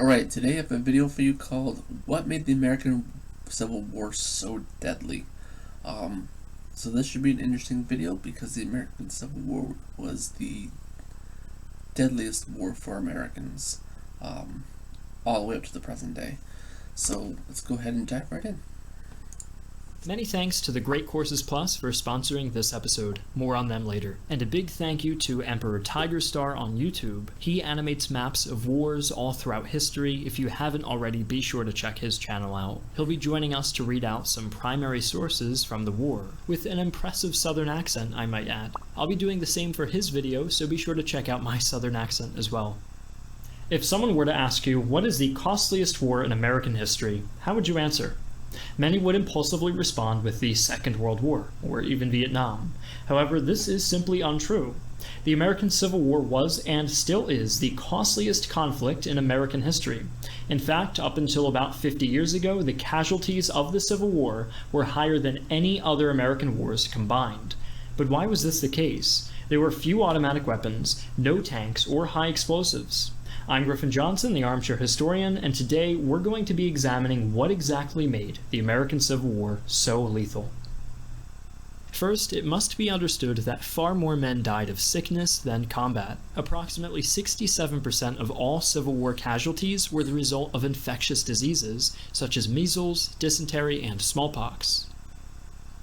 Alright, today I have a video for you called What Made the American Civil War So Deadly? So this should be an interesting video because the American Civil War was the deadliest war for Americans all the way up to the present day. So let's go ahead and dive right in. Many thanks to the Great Courses Plus for sponsoring this episode, more on them later. And a big thank you to Emperor Tigerstar on YouTube. He animates maps of wars all throughout history. If you haven't already, be sure to check his channel out. He'll be joining us to read out some primary sources from the war, with an impressive southern accent, I might add. I'll be doing the same for his video, so be sure to check out my southern accent as well. If someone were to ask you, what is the costliest war in American history, how would you answer? Many would impulsively respond with the Second World War, or even Vietnam. However, this is simply untrue. The American Civil War was and still is the costliest conflict in American history. In fact, up until about 50 years ago, the casualties of the Civil War were higher than any other American wars combined. But why was this the case? There were few automatic weapons, no tanks, or high explosives. I'm Griffin Johnson, the Armchair Historian, and today we're going to be examining what exactly made the American Civil War so lethal. First, it must be understood that far more men died of sickness than combat. Approximately 67% of all Civil War casualties were the result of infectious diseases, such as measles, dysentery, and smallpox.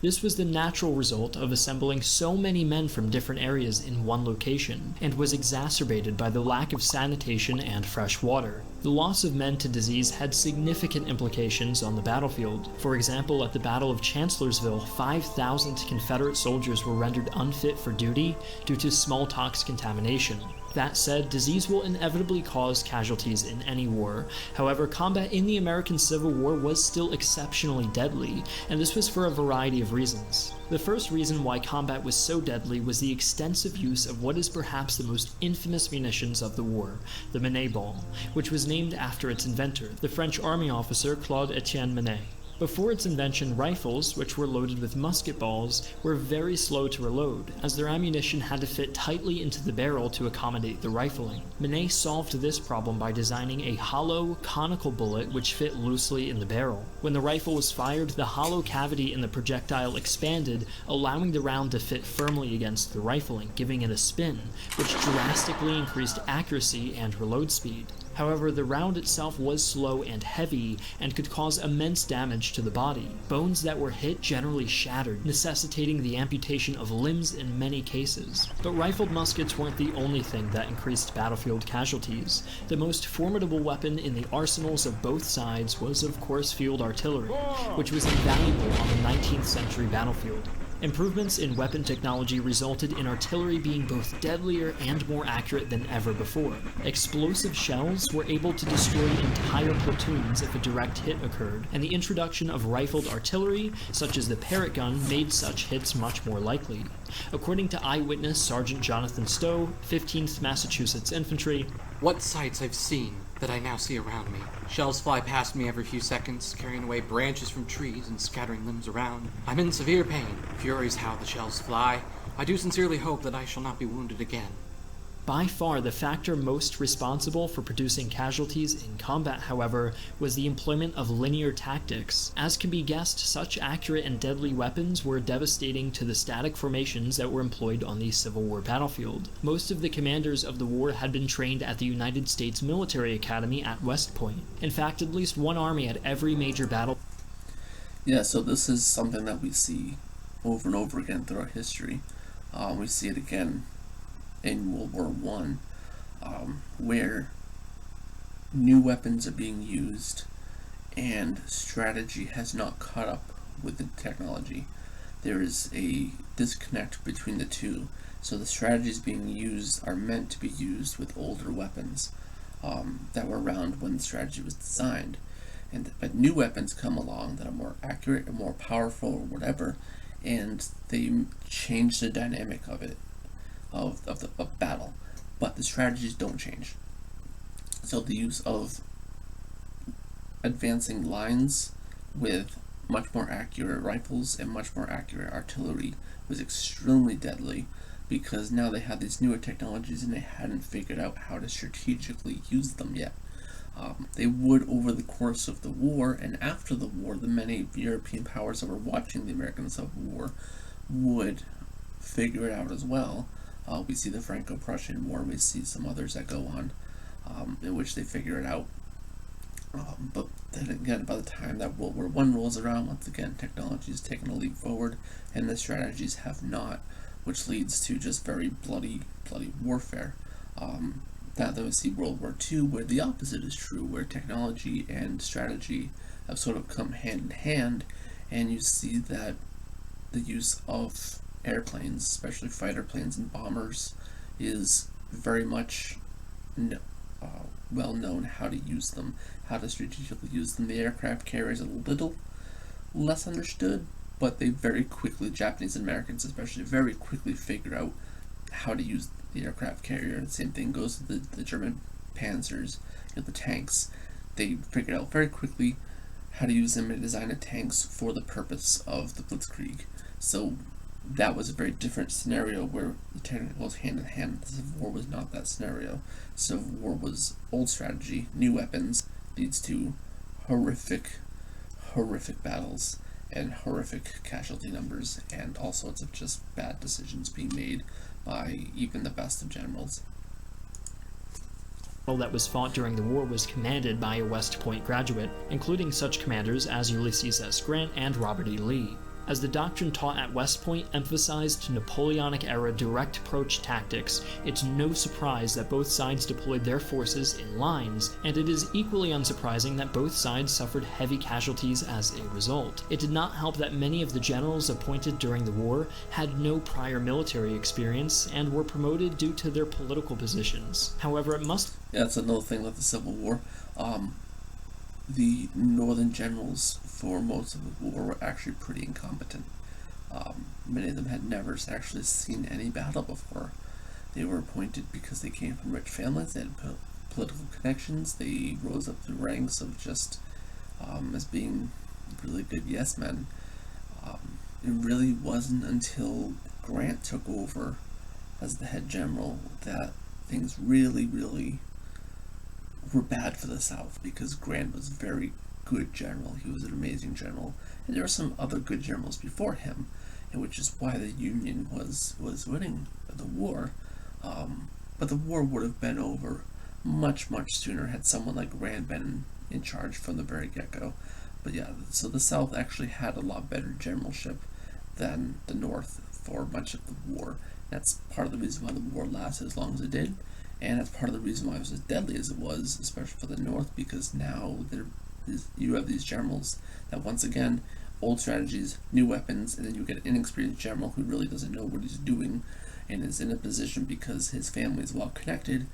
This was the natural result of assembling so many men from different areas in one location, and was exacerbated by the lack of sanitation and fresh water. The loss of men to disease had significant implications on the battlefield. For example, at the Battle of Chancellorsville, 5,000 Confederate soldiers were rendered unfit for duty due to smallpox contamination. That said, disease will inevitably cause casualties in any war. However, combat in the American Civil War was still exceptionally deadly, and this was for a variety of reasons. The first reason why combat was so deadly was the extensive use of what is perhaps the most infamous munitions of the war, the Manet ball, which was named after its inventor, the French army officer Claude-Etienne Manet. Before its invention, rifles, which were loaded with musket balls, were very slow to reload, as their ammunition had to fit tightly into the barrel to accommodate the rifling. Manet solved this problem by designing a hollow, conical bullet which fit loosely in the barrel. When the rifle was fired, the hollow cavity in the projectile expanded, allowing the round to fit firmly against the rifling, giving it a spin, which drastically increased accuracy and reload speed. However, the round itself was slow and heavy, and could cause immense damage to the body. Bones that were hit generally shattered, necessitating the amputation of limbs in many cases. But rifled muskets weren't the only thing that increased battlefield casualties. The most formidable weapon in the arsenals of both sides was, of course, field artillery, which was invaluable on the 19th century battlefield. Improvements in weapon technology resulted in artillery being both deadlier and more accurate than ever before. Explosive shells were able to destroy entire platoons if a direct hit occurred, and the introduction of rifled artillery, such as the Parrott gun, made such hits much more likely. According to eyewitness Sergeant Jonathan Stowe, 15th Massachusetts Infantry, "What sights I've seen that I now see around me. Shells fly past me every few seconds, carrying away branches from trees and scattering limbs around. I'm in severe pain. Furious how the shells fly. I do sincerely hope that I shall not be wounded again." By far, the factor most responsible for producing casualties in combat, however, was the employment of linear tactics. As can be guessed, such accurate and deadly weapons were devastating to the static formations that were employed on the Civil War battlefield. Most of the commanders of the war had been trained at the United States Military Academy at West Point. In fact, at least one army at every major battle. Yeah, so this is something that we see over and over again throughout history. We see it again in World War One, where new weapons are being used and strategy has not caught up with the technology. There is a disconnect between the two. So the strategies being used are meant to be used with older weapons that were around when the strategy was designed. But new weapons come along that are more accurate or more powerful or whatever, and they change the dynamic of it. Of battle, but the strategies don't change. So the use of advancing lines with much more accurate rifles and much more accurate artillery was extremely deadly, because now they had these newer technologies and they hadn't figured out how to strategically use them yet. They would, over the course of the war and after the war, the many European powers that were watching the American Civil War would figure it out as well. We see the Franco-Prussian War, we see some others that go on in which they figure it out. But then again, by the time that World War I rolls around, once again, technology has taken a leap forward, and the strategies have not, which leads to just very bloody warfare. Now then we see World War II, where the opposite is true, where technology and strategy have sort of come hand in hand, and you see that the use of airplanes, especially fighter planes and bombers, is very much well known how to use them, how to strategically use them. The aircraft carriers are a little less understood, but they very quickly, Japanese and Americans especially, very quickly figure out how to use the aircraft carrier. The same thing goes to the German panzers, the tanks. They figured out very quickly how to use them and design the tanks for the purpose of the Blitzkrieg. So that was a very different scenario where the technical goes hand in hand. The Civil War was not that scenario. Civil War was old strategy, new weapons, leads to horrific battles and horrific casualty numbers and all sorts of just bad decisions being made by even the best of generals. That was fought during the war was commanded by a West Point graduate, including such commanders as Ulysses S. Grant and Robert E. Lee. As the doctrine taught at West Point emphasized Napoleonic-era direct approach tactics, it's no surprise that both sides deployed their forces in lines, and it is equally unsurprising that both sides suffered heavy casualties as a result. It did not help that many of the generals appointed during the war had no prior military experience and were promoted due to their political positions. However, it must... Yeah, that's another thing with the Civil War. The northern generals for most of the war were actually pretty incompetent. Many of them had never actually seen any battle before. They were appointed because they came from rich families, they had political connections, they rose up the ranks of just as being really good yes men. It really wasn't until Grant took over as the head general that things really were bad for the South, because Grant was a very good general. He was an amazing general, and there were some other good generals before him, and which is why the Union was winning the war. But the war would have been over much sooner had someone like Grant been in charge from the very get-go. But yeah, so the South actually had a lot better generalship than the North for much of the war. That's part of the reason why the war lasted as long as it did. And that's part of the reason why it was as deadly as it was, especially for the North, because now you have these generals that, once again, old strategies, new weapons, and then you get an inexperienced general who really doesn't know what he's doing and is in a position because his family is well connected,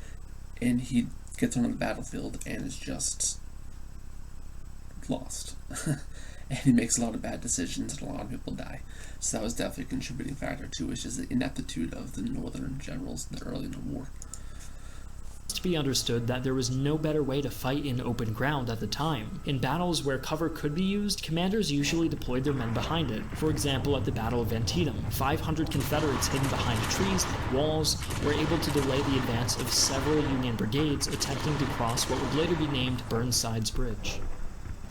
and he gets on the battlefield and is just lost. And he makes a lot of bad decisions and a lot of people die. So that was definitely a contributing factor too, which is the ineptitude of the northern generals early in the war. To be understood that there was no better way to fight in open ground at the time. In battles where cover could be used, commanders usually deployed their men behind it. For example, at the Battle of Antietam, 500 Confederates hidden behind trees and walls were able to delay the advance of several Union brigades attempting to cross what would later be named Burnside's Bridge.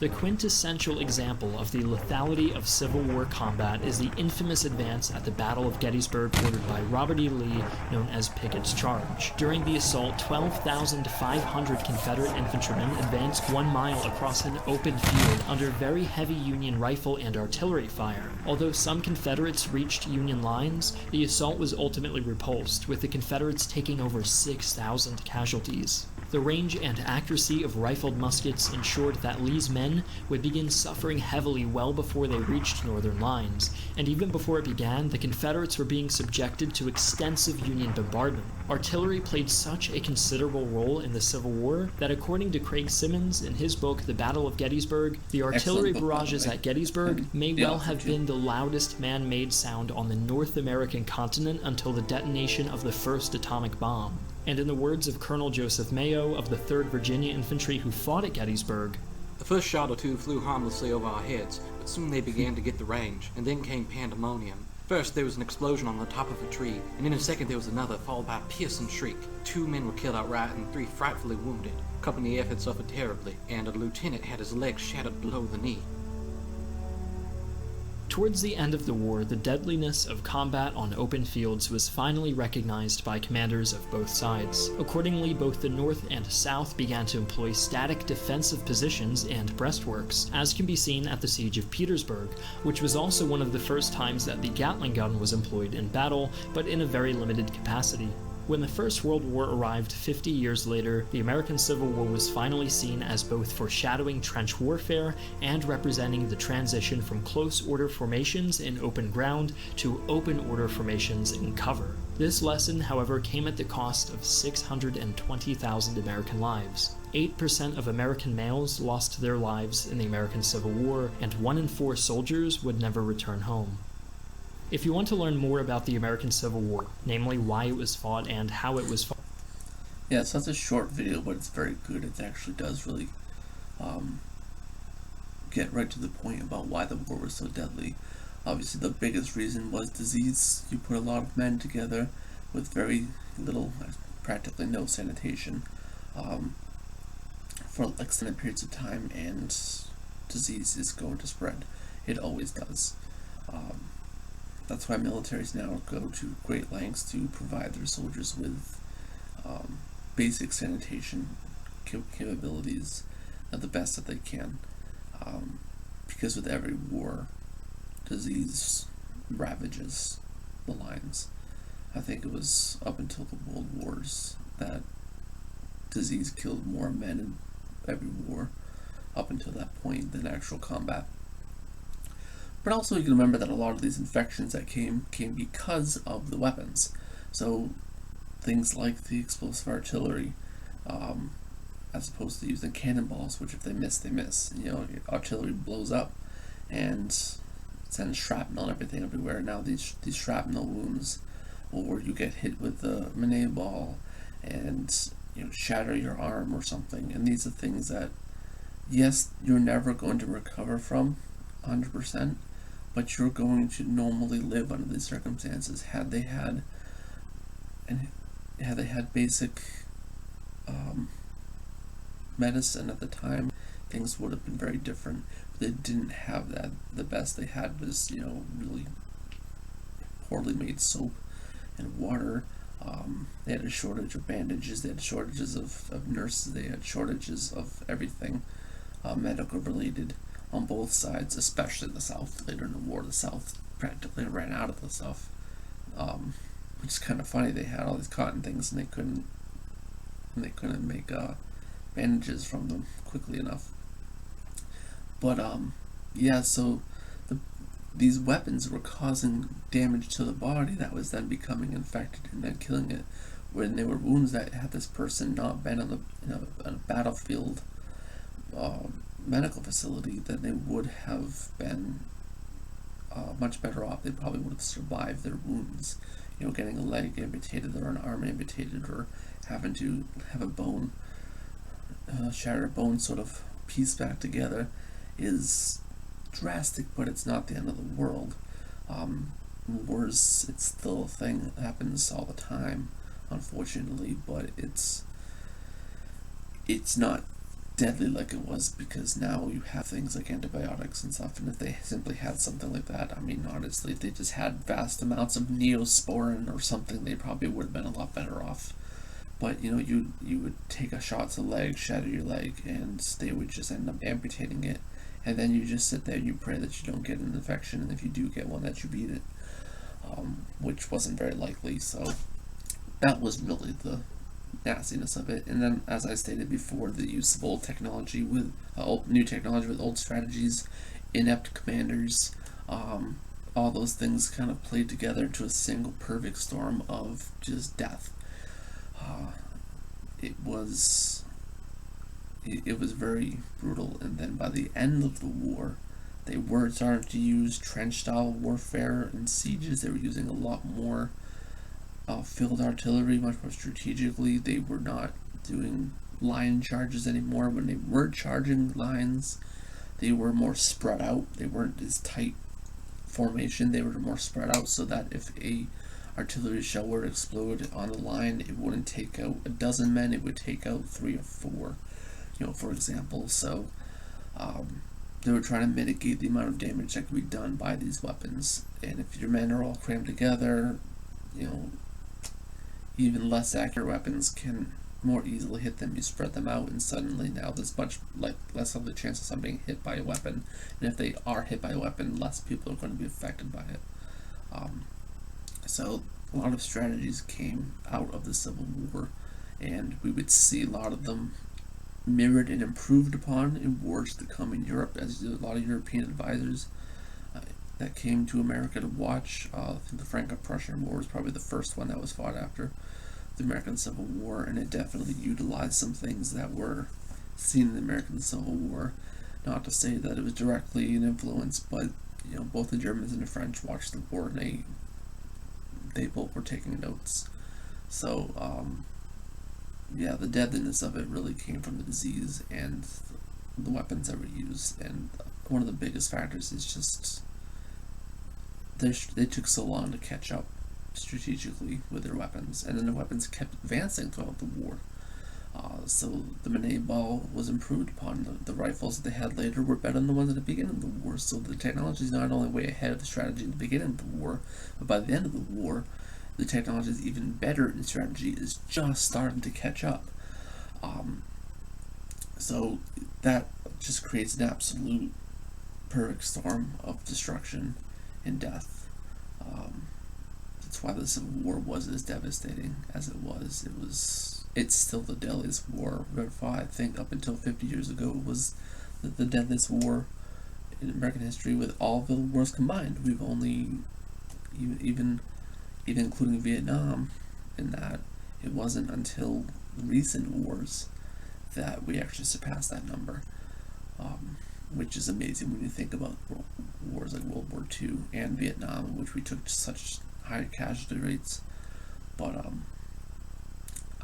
The quintessential example of the lethality of Civil War combat is the infamous advance at the Battle of Gettysburg ordered by Robert E. Lee, known as Pickett's Charge. During the assault, 12,500 Confederate infantrymen advanced 1 mile across an open field under very heavy Union rifle and artillery fire. Although some Confederates reached Union lines, the assault was ultimately repulsed, with the Confederates taking over 6,000 casualties. The range and accuracy of rifled muskets ensured that Lee's men would begin suffering heavily well before they reached northern lines, and even before it began, the Confederates were being subjected to extensive Union bombardment. Artillery played such a considerable role in the Civil War that, according to Craig Simmons in his book The Battle of Gettysburg, the artillery barrages at Gettysburg may well have been the loudest man-made sound on the North American continent until the detonation of the first atomic bomb. And in the words of Colonel Joseph Mayo of the 3rd Virginia Infantry who fought at Gettysburg, "The first shot or two flew harmlessly over our heads, but soon they began to get the range, and then came pandemonium. First, there was an explosion on the top of a tree, and in a second there was another, followed by a piercing shriek. 2 men were killed outright and 3 frightfully wounded. Company F had suffered terribly, and a lieutenant had his leg shattered below the knee. Towards the end of the war, the deadliness of combat on open fields was finally recognized by commanders of both sides. Accordingly, both the North and South began to employ static defensive positions and breastworks, as can be seen at the Siege of Petersburg, which was also one of the first times that the Gatling gun was employed in battle, but in a very limited capacity. When the First World War arrived 50 years later, the American Civil War was finally seen as both foreshadowing trench warfare and representing the transition from close order formations in open ground to open order formations in cover. This lesson, however, came at the cost of 620,000 American lives. 8% of American males lost their lives in the American Civil War, and 1 in 4 soldiers would never return home. If you want to learn more about the American Civil War, namely why it was fought and how it was fought... Yeah, so that's a short video, but it's very good. It actually does really get right to the point about why the war was so deadly. Obviously, the biggest reason was disease. You put a lot of men together with very little, practically no sanitation for extended periods of time, and disease is going to spread. It always does. That's why militaries now go to great lengths to provide their soldiers with basic sanitation capabilities at the best that they can. Because with every war, disease ravages the lines. I think it was up until the World Wars that disease killed more men in every war up until that point than actual combat. But also you can remember that a lot of these infections that came because of the weapons. So things like the explosive artillery, as opposed to using cannonballs, which if they miss, they miss. You know, artillery blows up and sends shrapnel and everything everywhere. Now these shrapnel wounds, or you get hit with the Minet ball and shatter your arm or something. And these are things that, yes, you're never going to recover from 100%. But you're going to normally live under these circumstances. Had they had basic medicine at the time, things would have been very different. But they didn't have that. The best they had was really poorly made soap and water. They had a shortage of bandages. They had shortages of nurses. They had shortages of everything medical related. On both sides, especially the South. Later in the war, the South practically ran out of the stuff, which is kind of funny. They had all these cotton things, and they couldn't make bandages from them quickly enough. But yeah, so these weapons were causing damage to the body that was then becoming infected and then killing it. When they were wounds that had this person not been on a battlefield medical facility, then they would have been much better off. They probably would have survived their wounds. Getting a leg amputated or an arm amputated, or having to have a bone, shattered bone sort of pieced back together is drastic, but it's not the end of the world. Wars, it's still a thing that happens all the time, unfortunately, but it's not deadly like it was, because now you have things like antibiotics and stuff. And if they simply had something like that, I mean, honestly, if they just had vast amounts of Neosporin or something, they probably would have been a lot better off. But you would take a shot to the leg, shatter your leg, and they would just end up amputating it, and then you just sit there and you pray that you don't get an infection, and if you do get one, that you beat it, which wasn't very likely. So that was really the nastiness of it. And then, as I stated before, the use of old technology with new technology with old strategies, inept commanders, all those things kind of played together to a single perfect storm of just death. It was very brutal. And then by the end of the war, they were starting to use trench style warfare and sieges. They were using a lot more field artillery, much more strategically. They were not doing line charges anymore. When they were charging lines, they were more spread out. They weren't as tight formation. They were more spread out, so that if a artillery shell were to explode on the line, it wouldn't take out a dozen men, it would take out 3 or 4, for example. So they were trying to mitigate the amount of damage that could be done by these weapons. And if your men are all crammed together, even less accurate weapons can more easily hit them. You spread them out, and suddenly now there's much less of the chance of somebody being hit by a weapon. And if they are hit by a weapon, less people are going to be affected by it. So a lot of strategies came out of the Civil War, and we would see a lot of them mirrored and improved upon in wars to come in Europe, as a lot of European advisors that came to America to watch. I think the Franco-Prussian War was probably the first one that was fought after the American Civil War, and it definitely utilized some things that were seen in the American Civil War. Not to say that it was directly an influence, but both the Germans and the French watched the war, and they both were taking notes. So the deadliness of it really came from the disease and the weapons that were used. And one of the biggest factors is just they took so long to catch up strategically with their weapons, and then the weapons kept advancing throughout the war. So the Minute ball was improved upon. The rifles that they had later were better than the ones at the beginning of the war. So the technology is not only way ahead of the strategy in the beginning of the war, but by the end of the war, the technology is even better, and the strategy is just starting to catch up. So that just creates an absolute perfect storm of destruction and death. That's why the Civil War was as devastating as it was. It's still the deadliest war we ever fought. I think up until 50 years ago, it was the deadliest war in American history with all of the wars combined. We've only, even including Vietnam, in that it wasn't until recent wars that we actually surpassed that number, which is amazing when you think about wars like World War II and Vietnam, in which we took such high casualty rates. But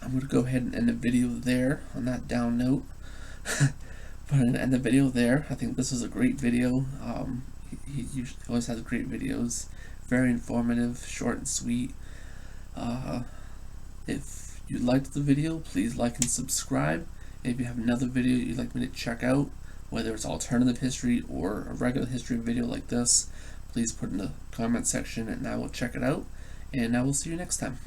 I'm going to go ahead and end the video there on that down note. But I'm going to end the video there. I think this was a great video. He usually always has great videos. Very informative, short and sweet. If you liked the video, please like and subscribe. If you have another video you'd like me to check out, whether it's alternative history or a regular history video like this, please put in the comment section and I will check it out. And I will see you next time.